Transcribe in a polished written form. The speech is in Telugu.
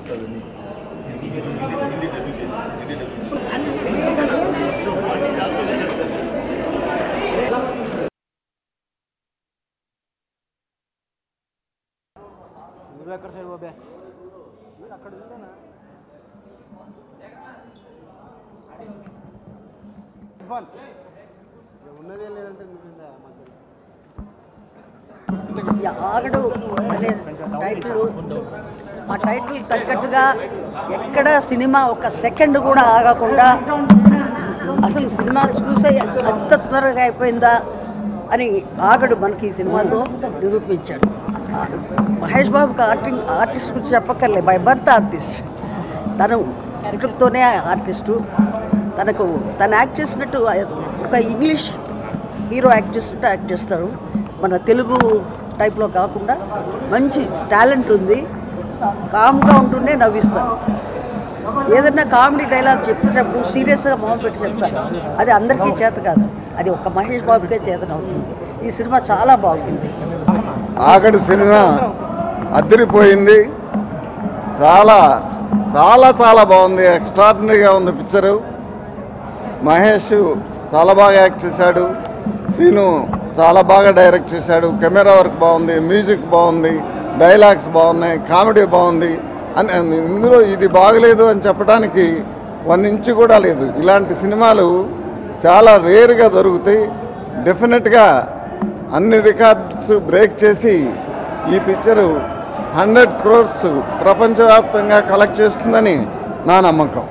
ఎక్కడ సైడ్ బాబే అక్కడ ఉందేనా ఉన్నదే లేదంటే ఆగడు అనే టైటిల్ ఆ టైటిల్ తగ్గట్టుగా ఎక్కడ సినిమా ఒక సెకండ్ కూడా ఆగకుండా అసలు సినిమా చూసే అంత తొందరగా అయిపోయిందా అని ఆగడు మనకి ఈ సినిమాతో నిరూపించాడు. మహేష్ బాబుకి ఆర్టిస్ట్ గురించి చెప్పక్కర్లే, బై బర్త్ ఆర్టిస్ట్. తను పుట్టుకతోనే ఆర్టిస్టు. తను యాక్ట్ చేసినట్టు ఒక ఇంగ్లీష్ హీరో యాక్ట్ చేసినట్టు యాక్ట్ చేస్తాడు. మన తెలుగు టైప్లో కాకుండా మంచి టాలెంట్ ఉంది. కామ్గా ఉంటుండే నవ్విస్తాను. ఏదైనా కామెడీ డైలాగ్ చెప్పేటప్పుడు సీరియస్గా మొహం పెట్టి చెప్తాను. అది అందరికీ చేత కాదు, అది ఒక మహేష్ బాబుకే చేతనవుతుంది. ఈ సినిమా చాలా బాగుంది. ఆగడు సినిమా అదిరిపోయింది. చాలా చాలా చాలా బాగుంది. ఎక్స్ట్రాడినరీగా ఉంది పిక్చరు. మహేష్ చాలా బాగా యాక్ట్ చేశాడు. సీను చాలా బాగా డైరెక్ట్ చేశాడు. కెమెరా వర్క్ బాగుంది, మ్యూజిక్ బాగుంది, డైలాగ్స్ బాగున్నాయి, కామెడీ బాగుంది. అని ఇందులో ఇది బాగలేదు అని చెప్పడానికి 1 ఇంచ్ కూడా లేదు. ఇలాంటి సినిమాలు చాలా రేర్గా దొరుకుతాయి. డెఫినెట్గా అన్ని రికార్డ్స్ బ్రేక్ చేసి ఈ పిక్చరు 100 crores ప్రపంచవ్యాప్తంగా కలెక్ట్ చేస్తుందని నా నమ్మకం.